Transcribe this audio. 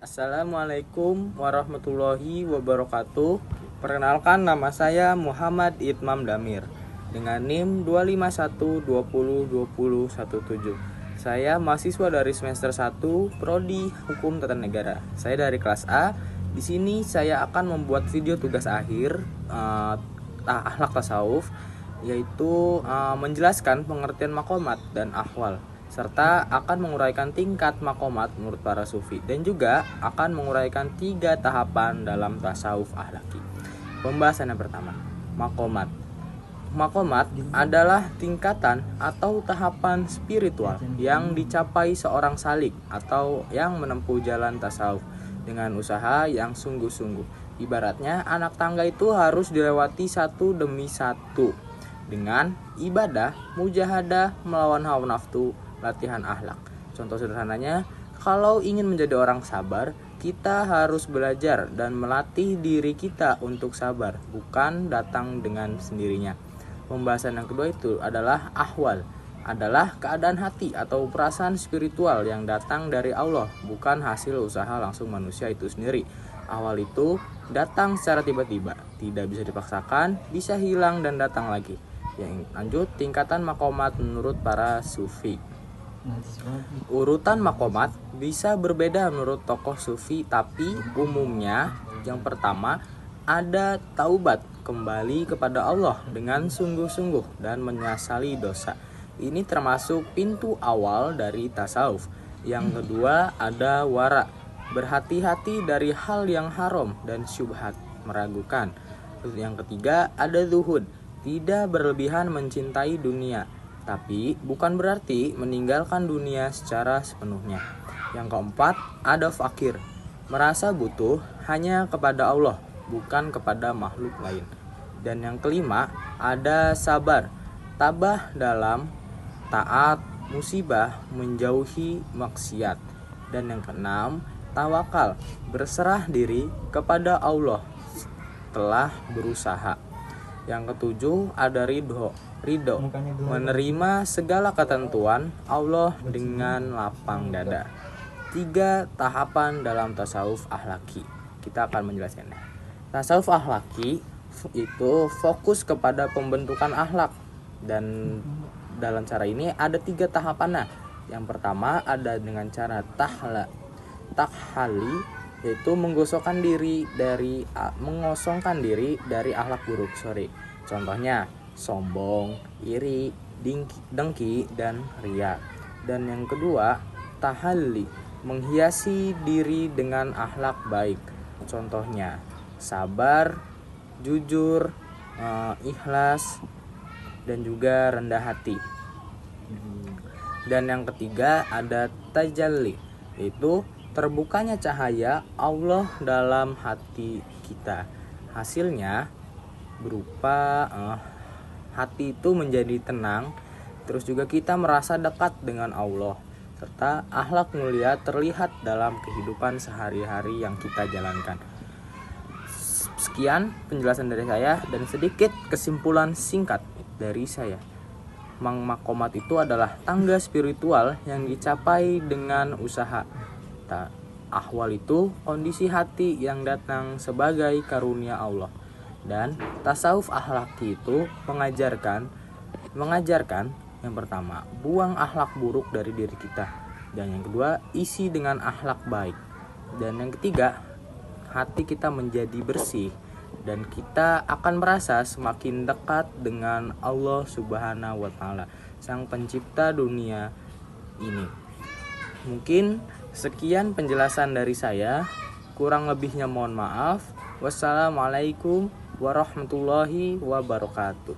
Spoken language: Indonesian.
Assalamualaikum warahmatullahi wabarakatuh. Perkenalkan, nama saya Muhammad Itmam Damir dengan NIM 251202017. Saya mahasiswa dari semester 1 Prodi Hukum Tata Negara. Saya dari kelas A. Di sini saya akan membuat video tugas akhir akhlak tasawuf, yaitu menjelaskan pengertian makomat dan ahwal, serta akan menguraikan tingkat makomat menurut para sufi, dan juga akan menguraikan 3 tahapan dalam tasawuf akhlaki. Pembahasan yang pertama, makomat. Makomat adalah tingkatan atau tahapan spiritual yang dicapai seorang salik atau yang menempuh jalan tasawuf dengan usaha yang sungguh-sungguh. Ibaratnya anak tangga itu harus dilewati satu demi satu dengan ibadah, mujahadah, melawan hawa nafsu, latihan akhlak. Contoh sederhananya, kalau ingin menjadi orang sabar, kita harus belajar dan melatih diri kita untuk sabar, bukan datang dengan sendirinya. Pembahasan yang kedua itu adalah ahwal, adalah keadaan hati atau perasaan spiritual yang datang dari Allah, bukan hasil usaha langsung manusia itu sendiri. Ahwal itu datang secara tiba-tiba, tidak bisa dipaksakan, bisa hilang dan datang lagi. Yang lanjut, tingkatan makomat menurut para sufi. Urutan makomat bisa berbeda menurut tokoh sufi, tapi umumnya yang pertama ada taubat, kembali kepada Allah dengan sungguh-sungguh dan menyesali dosa. Ini termasuk pintu awal dari tasawuf. Yang kedua ada wara, berhati-hati dari hal yang haram dan syubhat, meragukan. Yang ketiga ada zuhud, tidak berlebihan mencintai dunia, tapi bukan berarti meninggalkan dunia secara sepenuhnya. Yang keempat ada fakir, merasa butuh hanya kepada Allah, bukan kepada makhluk lain. Dan yang kelima ada sabar, tabah dalam taat, musibah, menjauhi maksiat. Dan yang keenam tawakal, berserah diri kepada Allah setelah berusaha. Yang ketujuh ada ridho, menerima segala ketentuan Allah dengan lapang dada. 3 tahapan dalam tasawuf akhlaki. Kita akan menjelaskannya. Tasawuf akhlaki itu fokus kepada pembentukan akhlak, dan dalam cara ini ada 3 tahapan. Yang pertama ada dengan cara takhali, yaitu mengosongkan diri dari akhlak buruk. Contohnya sombong, iri, dengki, dan ria. Dan yang kedua tahalli, menghiasi diri dengan akhlak baik. Contohnya sabar, jujur, ikhlas, dan juga rendah hati. Dan yang ketiga ada tajalli, yaitu terbukanya cahaya Allah dalam hati kita. Hasilnya berupa hati itu menjadi tenang, terus juga kita merasa dekat dengan Allah, serta akhlak mulia terlihat dalam kehidupan sehari-hari yang kita jalankan. Sekian penjelasan dari saya dan sedikit kesimpulan singkat dari saya. Makomat itu adalah tangga spiritual yang dicapai dengan usaha. Ahwal itu kondisi hati yang datang sebagai karunia Allah. Dan tasawuf akhlaki itu mengajarkan yang pertama, buang akhlak buruk dari diri kita. Dan yang kedua, isi dengan akhlak baik. Dan yang ketiga, hati kita menjadi bersih dan kita akan merasa semakin dekat dengan Allah Subhanahu wa Ta'ala, Sang Pencipta dunia ini. Mungkin sekian penjelasan dari saya, kurang lebihnya mohon maaf. Wassalamualaikum warahmatullahi wabarakatuh.